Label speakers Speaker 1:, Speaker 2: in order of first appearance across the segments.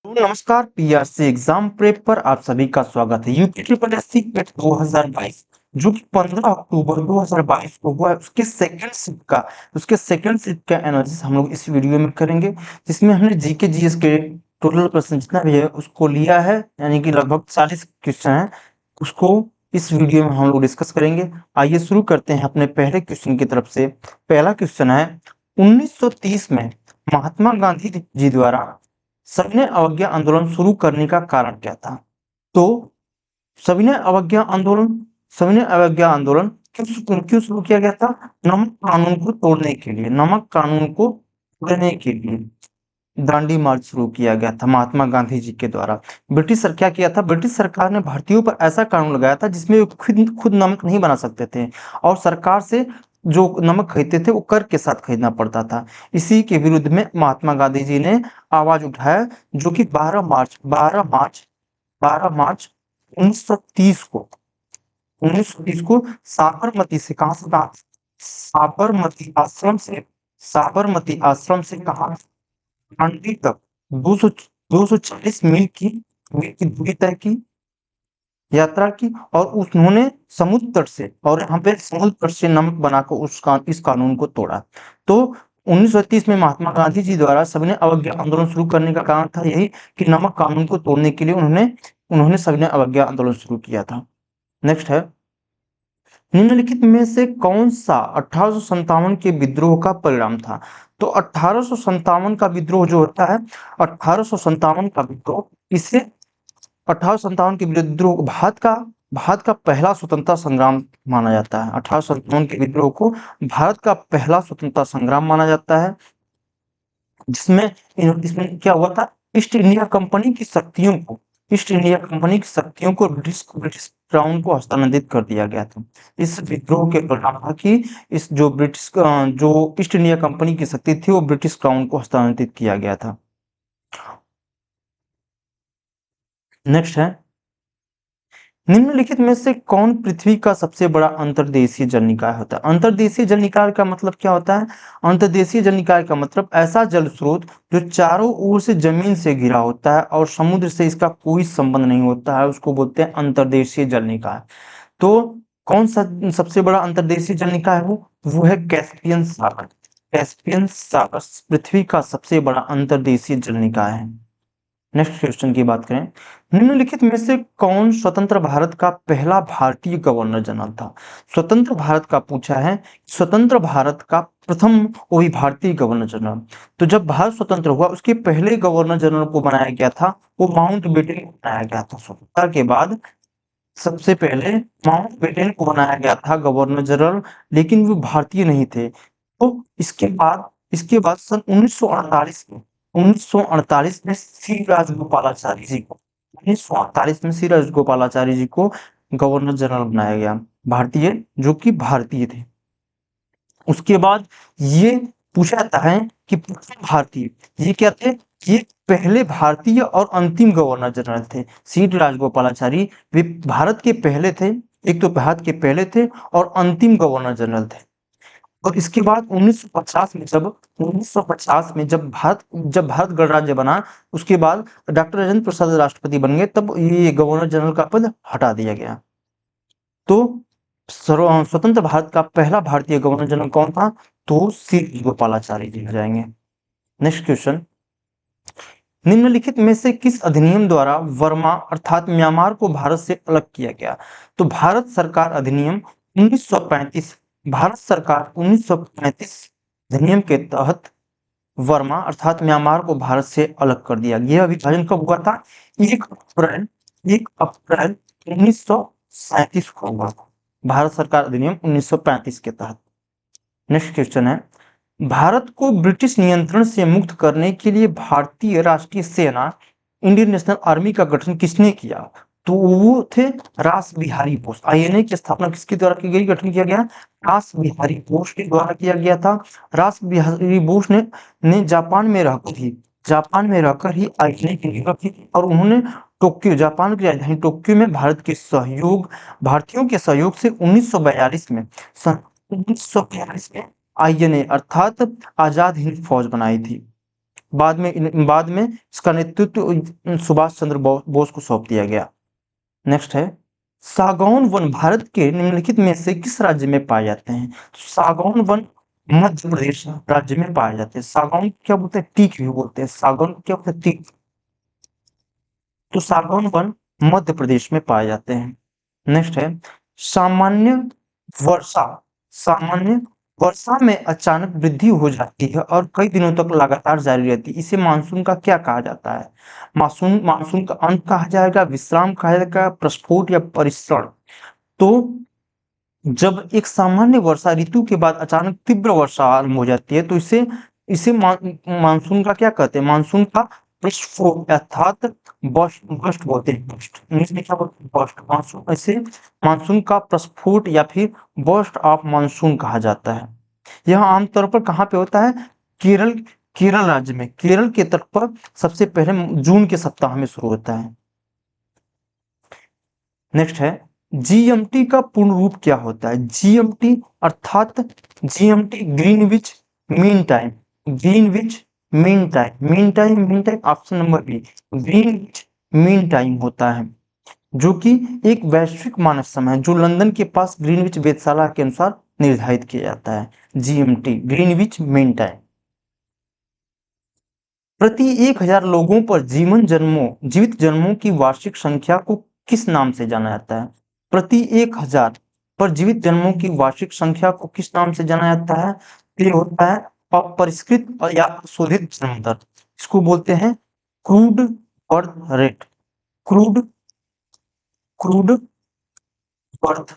Speaker 1: नमस्कार। PRC exam prep पर आप सभी का स्वागत है। यूपी ट्रिपल एससी पेट 2022 जो कि 15 अक्टूबर 2022 को हुआ है, उसके सेकंड शिफ्ट का एनालिसिस हम लोग इस वीडियो में करेंगे, जिसमें हमने जीके जीएस के टोटल प्रश्न जितना भी है उसको लिया है, यानी कि लगभग 40 क्वेश्चन है। उसको इस वीडियो में हम लोग डिस्कस करेंगे। आइए शुरू करते हैं अपने पहले क्वेश्चन की तरफ से। पहला क्वेश्चन है, 1930 में महात्मा गांधी जी द्वारा सविनय अवज्ञा आंदोलन शुरू करने का कारण क्या था? तो सविनय अवज्ञा आंदोलन सविनय अवज्ञा आंदोलन क्यों शुरू किया गया था? नमक कानून को तोड़ने के लिए। नमक कानून को तोड़ने के लिए दांडी मार्च शुरू किया गया था महात्मा गांधी जी के द्वारा। ब्रिटिश सर क्या किया था? ब्रिटिश सरकार ने भारतीयों पर ऐसा कानून लगाया था जिसमें वो खुद खुद नमक नहीं बना सकते थे, और सरकार से जो नमक खरीदते थे वो कर के साथ खरीदना पड़ता था। इसी के विरुद्ध में महात्मा गांधी जी ने आवाज उठाया, जो कि 12 मार्च 1930 को 1930 को साबरमती से कहा से कहा साबरमती आश्रम से कहा दांडी तक 200 240 मील की दूरी तय की, यात्रा की, और उन्होंने समुद्र तट से, और यहाँ पे समुद्र तट से नमक बनाकर इस कानून को तोड़ा। तो 1930 में महात्मा गांधी जी द्वारा सविनय अवज्ञा आंदोलन शुरू करने का कारण था यही कि नमक कानून को तोड़ने के लिए उन्होंने उन्होंने सविनय अवज्ञा आंदोलन शुरू किया था। नेक्स्ट है, निम्नलिखित में से कौन सा 1857 के विद्रोह का परिणाम था? तो 1857 का विद्रोह जो होता है, 1857 का विद्रोह इसे 1857 के विद्रोह भारत का पहला स्वतंत्रता संग्राम माना जाता है। 1857 के विद्रोह को भारत का पहला स्वतंत्रता संग्राम माना जाता है, जिसमें इसमें क्या हुआ था? ईस्ट इंडिया कंपनी की शक्तियों को ब्रिटिश क्राउन को हस्तांतरित कर दिया गया था। इस विद्रोह के परिणाम था कि इस जो ईस्ट इंडिया कंपनी की शक्ति थी वो ब्रिटिश क्राउन को हस्तांतरित किया गया था। नेक्स्ट है, निम्नलिखित में से कौन पृथ्वी का सबसे बड़ा अंतर्देशीय जल निकाय होता है? अंतर्देशीय जल निकाय का मतलब क्या होता है? अंतर्देशीय जल निकाय का मतलब ऐसा जल स्रोत जो चारों ओर से जमीन से घिरा होता है और समुद्र से इसका कोई संबंध नहीं होता है, उसको बोलते हैं अंतर्देशीय जल निकाय। तो कौन सा सबसे बड़ा अंतर्देशीय जल निकाय है? वो है कैस्पियन सागर। कैस्पियन सागर पृथ्वी का सबसे बड़ा अंतर्देशीय जल निकाय है। नेक्स्ट क्वेश्चन की बात करें, निम्नलिखित में से कौन स्वतंत्र भारत का पहला भारतीय गवर्नर जनरल था? स्वतंत्र भारत का पूछा है, स्वतंत्र भारत का प्रथम वही भारतीय गवर्नर जनरल। तो जब भारत स्वतंत्र हुआ उसके पहले गवर्नर जनरल को बनाया गया था, वो माउंटबेटन को बनाया गया था। स्वतंत्रता के बाद सबसे पहले माउंटबेटन को बनाया गया था गवर्नर जनरल, लेकिन वो भारतीय नहीं थे। तो इसके बाद सन 1948 में सी राजगोपालाचारी जी को 1948 में सी राजगोपालाचारी जी को गवर्नर जनरल बनाया गया, भारतीय, जो कि भारतीय थे। उसके बाद ये पूछा जाता है कि प्रथम भारतीय ये क्या थे? ये पहले भारतीय और अंतिम गवर्नर जनरल थे। सी राजगोपालाचारी वे भारत के पहले थे, एक तो भारत के पहले थे और अंतिम गवर्नर जनरल थे। और इसके बाद 1950 में जब भारत गणराज्य बना, उसके बाद डॉक्टर राजेंद्र प्रसाद राष्ट्रपति बन गए, तब ये गवर्नर जनरल का पद हटा दिया गया। तो स्वतंत्र भारत का पहला भारतीय गवर्नर जनरल कौन था? तो सी गोपालाचारी जी हो जाएंगे। नेक्स्ट क्वेश्चन, निम्नलिखित में से किस अधिनियम द्वारा वर्मा अर्थात म्यांमार को भारत से अलग किया गया? तो भारत सरकार अधिनियम 1935 भारत सरकार 1935 अधिनियम के तहत वर्मा अर्थात म्यांमार को भारत से अलग कर दिया। यह विभाजन कब हुआ था? 1 अप्रैल 1937 को हुआ था, भारत सरकार अधिनियम 1935 के तहत। नेक्स्ट क्वेश्चन है, भारत को ब्रिटिश नियंत्रण से मुक्त करने के लिए भारतीय राष्ट्रीय सेना इंडियन नेशनल आर्मी का गठन किसने किया? तो वो थे रास बिहारी बोस। आईएनए की स्थापना किसके द्वारा की गई, गठन किया गया? रास बिहारी बोस के द्वारा किया गया था। रास बिहारी बोस ने जापान में रहकर ही आईएनए की नींव रखी, और उन्होंने जापान की राजधानी टोक्यो में भारतीयों के सहयोग से 1942 में आईएनए अर्थात आजाद हिंद फौज बनाई थी। बाद में इसका नेतृत्व सुभाष चंद्र बोस को सौंप दिया गया। नेक्स्ट है, सागौन वन भारत के निम्नलिखित में से किस राज्य में पाए जाते हैं? सागौन वन मध्य प्रदेश राज्य में पाए जाते हैं। सागौन क्या बोलते हैं? टीक भी बोलते हैं। सागौन क्या बोलते हैं? टीक। तो सागौन वन मध्य प्रदेश में पाए जाते हैं। नेक्स्ट है, सामान्य वर्षा सामान्य वर्षा में अचानक वृद्धि हो जाती है और कई दिनों तक लगातार जारी रहती है, इसे मानसून का क्या कहा जाता है? मानसून मानसून का अंत कहा जाएगा, विश्राम कहा जाएगा, प्रस्फोट या परिसरण? तो जब एक सामान्य वर्षा ऋतु के बाद अचानक तीव्र वर्षा आरंभ हो जाती है तो इसे इसे मानसून का क्या कहते हैं? मानसून का प्रस्फोट अर्थात बर्स्ट बोलते हैं। बर्स्ट इंग्लिश में क्या बोलते हैं? बर्स्ट। मानसून इसे मानसून का प्रस्फोट या फिर बर्स्ट ऑफ मानसून कहा जाता है। यह आमतौर पर कहाँ पे होता है? केरल केरल राज्य में, केरल के तट पर सबसे पहले जून के सप्ताह में शुरू होता है। नेक्स्ट है, जीएमटी का पूर्ण रूप क्या होता है? जीएमटी अर्थात GMT Greenwich mean time. Greenwich mean time option number B, Greenwich mean time होता है, जो कि एक वैश्विक मानक समय है जो लंदन के पास ग्रीनविच वेधशाला के अनुसार निर्धारित किया जाता है। GMT Greenwich mean time. प्रति 1000 लोगों पर जीवित जन्मों की वार्षिक संख्या को किस नाम से जाना जाता है? प्रति 1000 पर जीवित जन्मों की वार्षिक संख्या को किस नाम से जाना जाता है? ये होता है अपरिष्कृत या शोधित जन्म दर। इसको बोलते हैं crude birth rate. Crude crude birth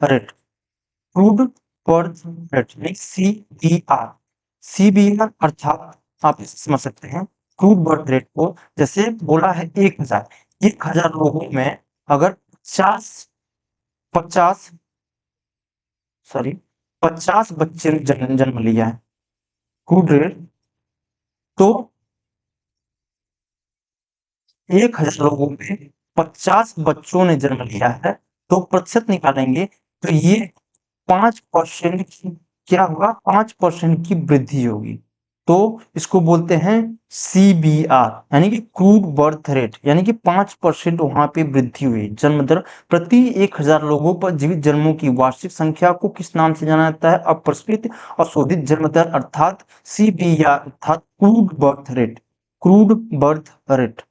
Speaker 1: rate crude birth rate CBR अर्थात आप इसे समझ सकते हैं क्रूड बर्थ रेट को। जैसे बोला है 1000 लोगों में अगर 50 बच्चे ने जन्म लिया है क्रूड रेट, तो 1000 लोगों में 50 बच्चों ने जन्म लिया है तो प्रतिशत निकालेंगे तो ये 5% की क्या होगा? 5% की वृद्धि होगी। तो इसको बोलते हैं CBR यानी कि क्रूड बर्थ रेट, यानी कि 5% वहां पे वृद्धि हुई जन्म दर। प्रति 1000 लोगों पर जीवित जन्मों की वार्षिक संख्या को किस नाम से जाना जाता है? अप्रचलित और शोधित जन्म दर अर्थात CBR अर्थात crude birth rate. Crude birth rate.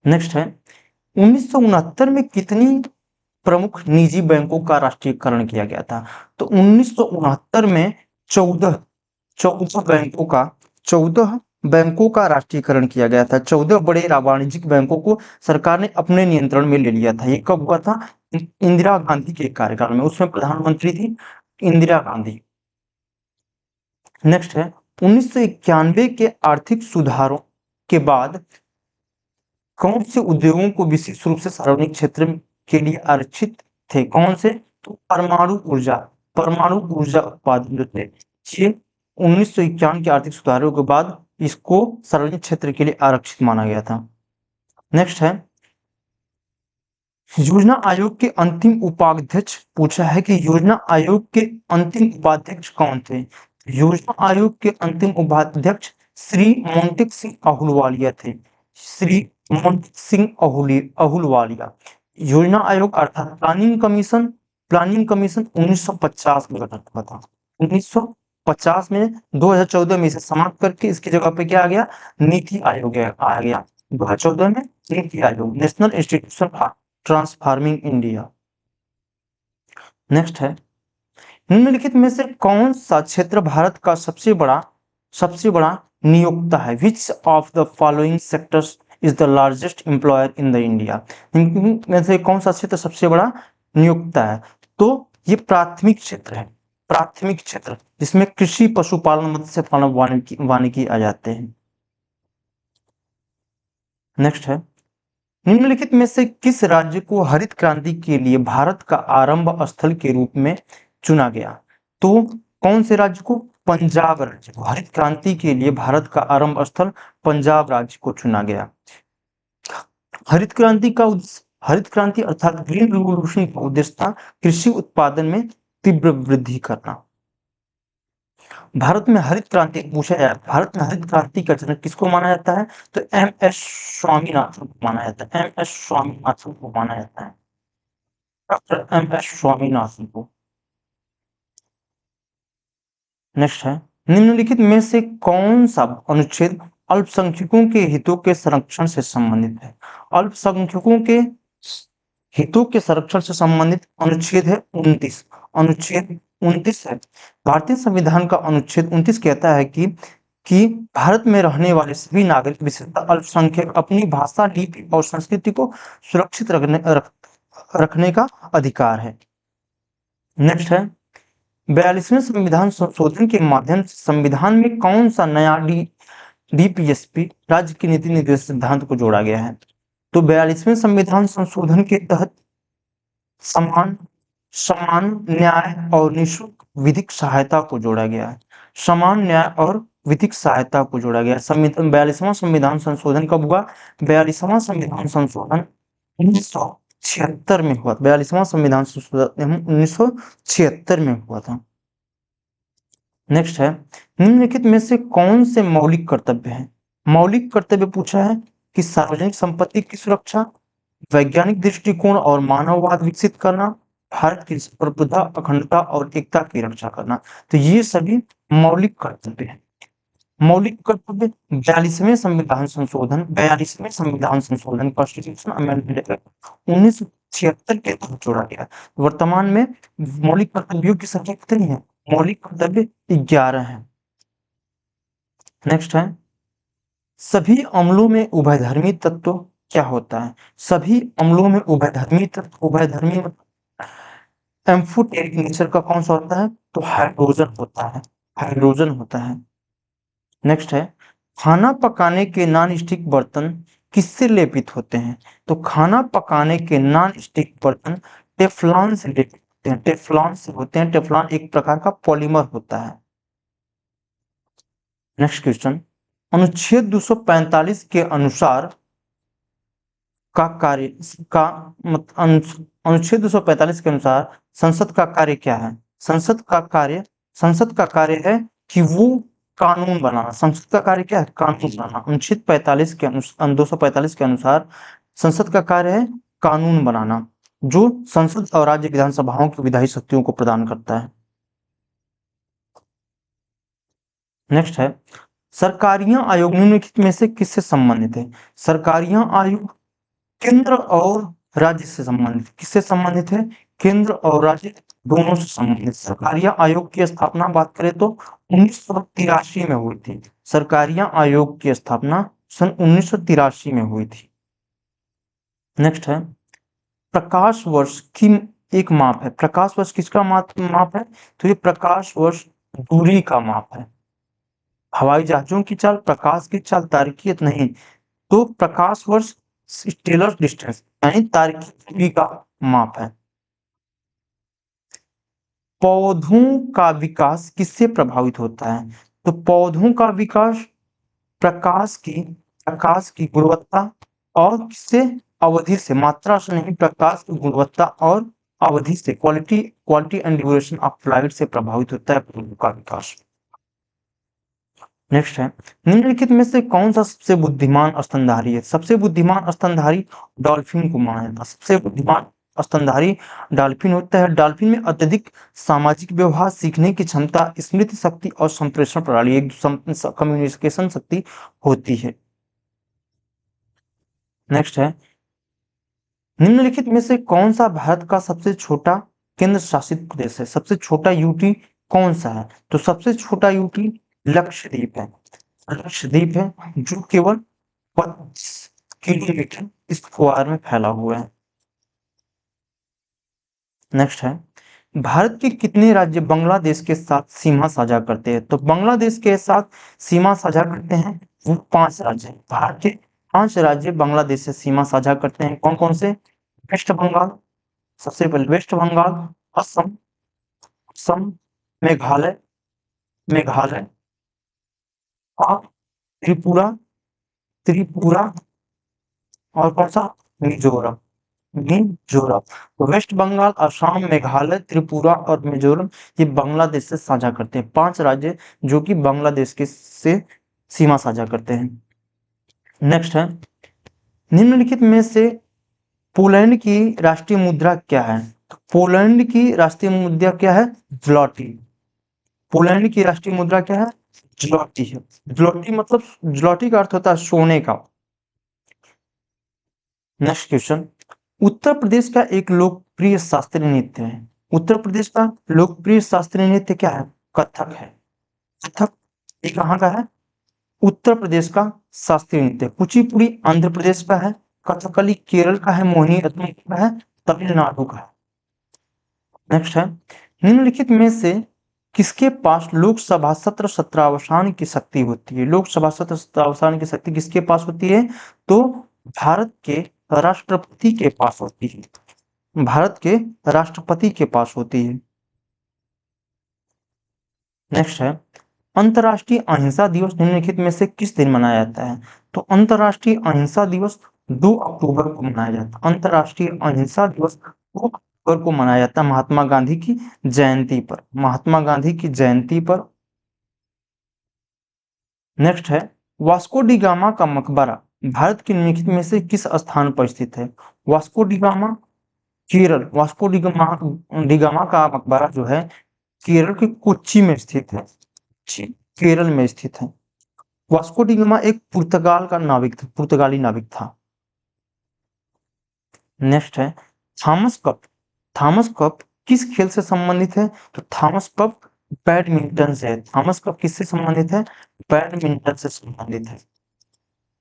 Speaker 1: Next है, 1969 में कितनी प्रमुख निजी बैंकों का राष्ट्रीयकरण किया गया था? तो 1969 में 14 बैंकों का राष्ट्रीयकरण किया गया था। 14 बड़े वाणिज्यिक बैंकों को सरकार ने अपने नियंत्रण में ले लिया था। ये कब हुआ था? इंदिरा गांधी के कार्यकाल में, उसमें प्रधानमंत्री थी इंदिरा गांधी। नेक्स्ट है, 1991 के आर्थिक सुधारों के बाद कौन से उद्योगों को विशेष रूप से सार्वजनिक क्षेत्र के लिए आरक्षित थे? कौन से? तो परमाणु ऊर्जा उत्पादन जो थे ये 1951 के आर्थिक सुधारों के बाद इसको सार्वजनिक क्षेत्र के लिए आरक्षित माना गया था। नेक्स्ट है, योजना आयोग के अंतिम उपाध्यक्ष पूछा है कि योजना आयोग के अंतिम उपाध्यक्ष कौन थे? योजना आयोग के अंतिम उपाध्यक्ष श्री मोंटेक सिंह अहलूवालिया थे। श्री मोंटेक सिंह अहलूवालिया। योजना आयोग अर्थात प्लानिंग कमीशन 1950 में गठन हुआ था। 1950 में 2014 में इसे समाप्त करके इसकी जगह पे क्या आ गया? नीति आयोग आ गया। 2014 में NITI Aayog, national institution for transforming India. Next है, निम्नलिखित में से कौन सा क्षेत्र भारत का सबसे बड़ा नियोक्ता है? Which of the following sectors is the largest employer in the India? इनमें से कौन सा क्षेत्र सबसे बड़ा नियोक्ता है? तो ये प्राथमिक क्षेत्र जिसमें कृषि, पशुपालन, मत्स्य पालन, वानिकी आ जाते हैं। नेक्स्ट है, निम्नलिखित में से किस राज्य को हरित क्रांति के लिए भारत का आरंभ स्थल के रूप में चुना गया? तो कौन से राज्य को? पंजाब राज्य को हरित क्रांति के लिए भारत का आरंभ स्थल पंजाब राज्य को चुना गया। हरित क्रांति अर्थात ग्रीन रिवॉल्यूशन का उद्देश्य था कृषि उत्पादन में तीव्र वृद्धि करना। भारत में हरित क्रांति पूछा जाए, भारत में हरित क्रांति का जनक किसको माना जाता है? तो एम.एस. स्वामीनाथन को माना जाता है, एम.एस. स्वामीनाथन को माना जाता है, डॉक्टर एम.एस. स्वामीनाथन को। नेक्स्ट है, निम्नलिखित में से कौन सा अनुच्छेद अल्पसंख्यकों के हितों के संरक्षण से संबंधित है? अल्पसंख्यकों के हितों के संरक्षण से संबंधित अनुच्छेद है 29, अनुच्छेद 29 है। भारतीय संविधान का अनुच्छेद 29 कहता है कि भारत में रहने वाले सभी नागरिक विशेषतः अल्पसंख्यक अपनी भाषा, लिपि और संस्कृति को सुरक्षित रखने का अधिकार है। नेक्स्ट है, 42वें संविधान संशोधन के माध्यम से संविधान में कौन सा नया डीपीएसपी राज्य की नीति निर्देश सिद्धांत को जोड़ा गया है? तो 42वें संविधान संशोधन के तहत समान समान न्याय और निःशुल्क विधिक सहायता को जोड़ा गया है, समान न्याय और विधिक सहायता को जोड़ा गया है। 42वां संविधान संशोधन कब हुआ? 42वां संविधान संशोधन 1976 में हुआ। 42वां संविधान संशोधन 1976 में हुआ था। नेक्स्ट है, निम्नलिखित में से कौन से मौलिक कर्तव्य हैं? मौलिक कर्तव्य पूछा है कि सार्वजनिक संपत्ति की सुरक्षा, वैज्ञानिक दृष्टिकोण और मानववाद विकसित करना, भारत की संप्रभुता, अखंडता और एकता की रक्षा करना। तो ये सभी मौलिक कर्तव्य हैं। मौलिक कर्तव्य 42वें संविधान संशोधन कॉन्स्टिट्यूशन अमेंडमेंट एक्ट 1976 के तहत जोड़ा गया। वर्तमान में मौलिक कर्तव्यों की संख्या कितनी है? मौलिक कर्तव्य 11 है। नेक्स्ट है, सभी अम्लों में उभयधर्मी तत्व क्या होता है? सभी अम्लों में उभयधर्मी तत्व, उभयधर्मी एम्फोटेरिक नेचर का कौन सा होता है? तो हाइड्रोजन होता है, हाइड्रोजन होता है। नेक्स्ट है, खाना पकाने के नॉन स्टिक बर्तन किससे लेपित होते हैं? तो खाना पकाने के नॉन स्टिक बर्तन टेफ्लॉन से लेपित होते हैं, टेफ्लॉन से होते हैं। टेफ्लॉन एक प्रकार का पॉलीमर होता है। नेक्स्ट क्वेश्चन, अनुच्छेद 245 के अनुसार का कार्य का अनुच्छेद 245 के अनुसार संसद का कार्य क्या है? संसद का कार्य है कि वो कानून बनाना। संसद का कार्य क्या है? कानून बनाना। अनुच्छेद 45 के अनुसार 245 के अनुसार संसद का कार्य है कानून बनाना, जो संसद और राज्य विधानसभाओं की विधायी शक्तियों को प्रदान करता है। नेक्स्ट है, सरकारियां आयोग निम्नलिखित में से किससे संबंधित है? सरकारियां आयोग केंद्र और राज्य से संबंधित। किससे संबंधित है? केंद्र और राज्य दोनों से संबंधित। सरकारियां आयोग की स्थापना बात करें तो 1983 में हुई थी। सरकारियां आयोग की स्थापना सन 1983 में हुई थी। नेक्स्ट है, प्रकाश वर्ष की एक माप है। प्रकाश वर्ष किसका माप है? तो ये प्रकाश वर्ष दूरी का माप है। हवाई जहाजों की चाल, प्रकाश की चाल, तारकीय नहीं, तो प्रकाश वर्ष स्टेलर डिस्टेंस यानी तारकीय दूरी का माप है। पौधों का विकास किससे प्रभावित होता है? तो पौधों का विकास प्रकाश की गुणवत्ता और किससे? अवधि से, मात्रा से नहीं, प्रकाश की गुणवत्ता और अवधि से, quality and duration of light से प्रभावित होता है पौधों का विकास। नेक्स्ट है, निम्नलिखित में से कौन सा सबसे बुद्धिमान स्तनधारी है? सबसे बुद्धिमान स्तनधारी डॉल्फिन को माना जाता है। सबसे बुद्धिमान स्तनधारी डॉल्फिन होता है। डॉल्फिन में अत्यधिक सामाजिक व्यवहार, सीखने की क्षमता, स्मृति शक्ति और संप्रेषण प्रणाली, एक कम्युनिकेशन शक्ति होती है। नेक्स्ट है, निम्नलिखित में से कौन सा भारत का सबसे छोटा केंद्र शासित प्रदेश है? सबसे छोटा यूटी कौन सा है? तो सबसे छोटा यूटी लक्षद्वीप है। लक्षद्वीप है जो केवल 25 किलोमीटर स्क्वायर में फैला हुआ है। नेक्स्ट है, भारत के कितने राज्य बांग्लादेश के साथ सीमा साझा करते हैं? तो बांग्लादेश के साथ सीमा साझा करते हैं वो 5 राज्य। भारत के 5 राज्य बांग्लादेश से सीमा साझा करते हैं। कौन कौन से? वेस्ट बंगाल, सबसे पहले वेस्ट बंगाल, असम, असम, मेघालय, मेघालय और त्रिपुरा, त्रिपुरा और कौन सा? मिजोरम। मिजोरम। तो वेस्ट बंगाल, असम, मेघालय, त्रिपुरा और मिजोरम ये बांग्लादेश से साझा करते हैं, 5 राज्य जो कि बांग्लादेश के से सीमा साझा करते हैं। नेक्स्ट है, निम्नलिखित में से पोलैंड की राष्ट्रीय मुद्रा क्या है? तो पोलैंड की राष्ट्रीय मुद्रा क्या है? ज़्लॉटी। पोलैंड की राष्ट्रीय मुद्रा क्या है? ज़्लॉटी है। ज़्लॉटी मतलब, ज़्लॉटी का अर्थ होता है सोने का। नेक्स्ट क्वेश्चन, उत्तर प्रदेश का एक लोकप्रिय शास्त्रीय नृत्य है। उत्तर प्रदेश का लोकप्रिय शास्त्रीय नृत्य क्या है? कथक है। कथक ये कहाँ का है? उत्तर प्रदेश का शास्त्रीय नृत्य। कुचिपुड़ी आंध्र प्रदेश का है, कथकली केरल का है, मोहिनीअट्टम का है, तमिलनाडु का है। नेक्स्ट है, निम्नलिखित में से किसके पास लोकसभा सत्र सत्रावसान की शक्ति होती है? लोकसभा सत्र सत्रावसान की शक्ति किसके पास होती है? तो भारत के राष्ट्रपति के पास होती है। भारत के राष्ट्रपति के पास होती है। नेक्स्ट है, अंतर्राष्ट्रीय अहिंसा दिवस निम्नलिखित में से किस दिन मनाया जाता है? तो अंतर्राष्ट्रीय अहिंसा दिवस 2 अक्टूबर को मनाया जाता है। अंतर्राष्ट्रीय अहिंसा दिवस 2 अक्टूबर को मनाया जाता है, महात्मा गांधी की जयंती पर। महात्मा गांधी की जयंती पर। नेक्स्ट है, वास्को डी गामा का मकबरा भारत के निम्नलिखित में से किस स्थान पर स्थित है? Vasco D gamma Kerala. Vasco D gamma का मकबरा जो है केरल के कोच्चि में स्थित है। केरल में स्थित है। वास्को डी गामा एक पुर्तगाल का नाविक था, पुर्तगाली नाविक था। नेक्स्ट है, थॉमस कप। थॉमस कप किस खेल से संबंधित है? तो थॉमस कप बैडमिंटन से है। थॉमस कप किससे संबंधित है? बैडमिंटन से संबंधित है।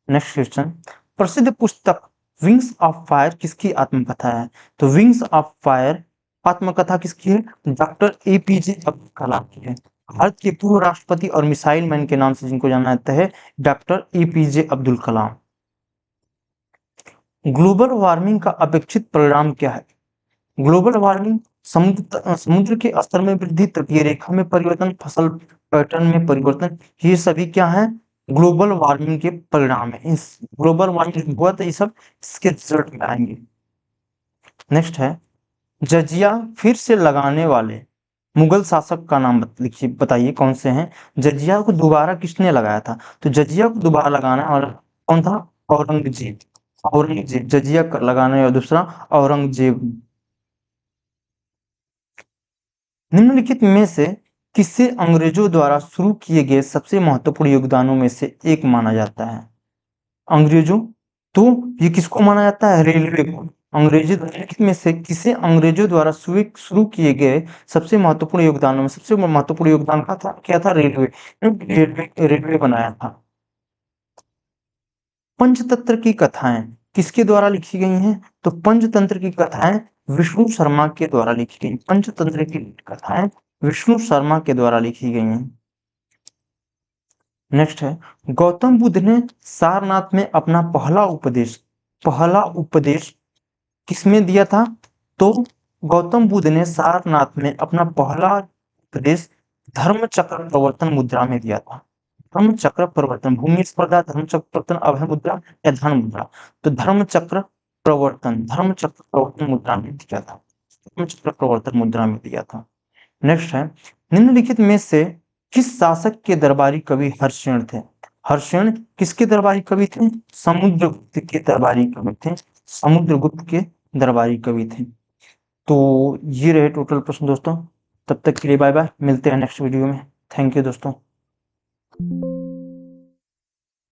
Speaker 1: नेक्स्ट क्वेश्चन, प्रसिद्ध पुस्तक विंग्स ऑफ फायर किसकी आत्मकथा है? तो विंग्स ऑफ फायर आत्मकथा किसकी है? डॉक्टर एपीजे अब्दुल कलाम की है। भारत के पूर्व राष्ट्रपति और मिसाइल मैन के नाम से जिनको जाना जाता है, doctor APJ Abdul Kalam. Global warming का अपेक्षित परिणाम क्या है? ग्लोबल वार्मिंग समुद्र के स्तर में वृद्धि, तटीय रेखा में परिवर्तन, फसल पैटर्न में परिवर्तन, ये सभी क्या है? ग्लोबल वार्मिंग के परिणाम है। इस ग्लोबल वार्मिंग हुआ तो ये सब इसके रिजल्ट में आएंगे। नेक्स्ट है, जजिया फिर से लगाने वाले मुगल शासक का नाम लिखिए, बताइए कौन से हैं? जजिया को दोबारा किसने लगाया था? तो जजिया को दोबारा लगाना वाला कौन था? औरंगजेब। औरंगजेब जजिया लगाने वाला दूसरा औरंगजेब। निम्नलिखित में से किसे अंग्रेजों द्वारा शुरू किए गए सबसे महत्वपूर्ण योगदानों में से एक माना जाता है? अंग्रेजों, तो ये किसको माना जाता है? रेलवे को। अंग्रेजों निम्नलिखित में से किसे अंग्रेजों द्वारा शुरू किए गए सबसे महत्वपूर्ण योगदानों में सबसे महत्वपूर्ण योगदान का था क्या था? रेलवे। रेलवे बनाया था। पंचतंत्र की कथाएं किसके द्वारा लिखी गई हैं? तो पंचतंत्र की कथाएं विष्णु शर्मा के द्वारा लिखी गई। पंचतंत्र की कथाएं विष्णु शर्मा के द्वारा लिखी गई हैं। नेक्स्ट है, गौतम बुद्ध ने सारनाथ में अपना पहला उपदेश किसमें दिया था? तो गौतम बुद्ध ने सारनाथ में अपना पहला उपदेश धर्म चक्र प्रवर्तन मुद्रा में दिया था। धर्म चक्र प्रवर्तन, भूमि स्पर्धा, धर्म चक्र प्रवर्तन, अभय मुद्रा या धन मुद्रा। तो धर्म चक्र प्रवर्तन मुद्रा में दिया था। धर्म चक्र प्रवर्तन मुद्रा में दिया था। नेक्स्ट है, निम्नलिखित में से किस शासक के दरबारी कवि हर्षसेन थे? हर्षसेन किसके दरबारी कवि थे? समुद्रगुप्त के दरबारी कवि थे। समुद्रगुप्त के दरबारी कवि थे। तो ये रहे टोटल प्रश्न दोस्तों। तब तक के लिए बाय बाय, मिलते हैं नेक्स्ट वीडियो में। थैंक यू दोस्तों।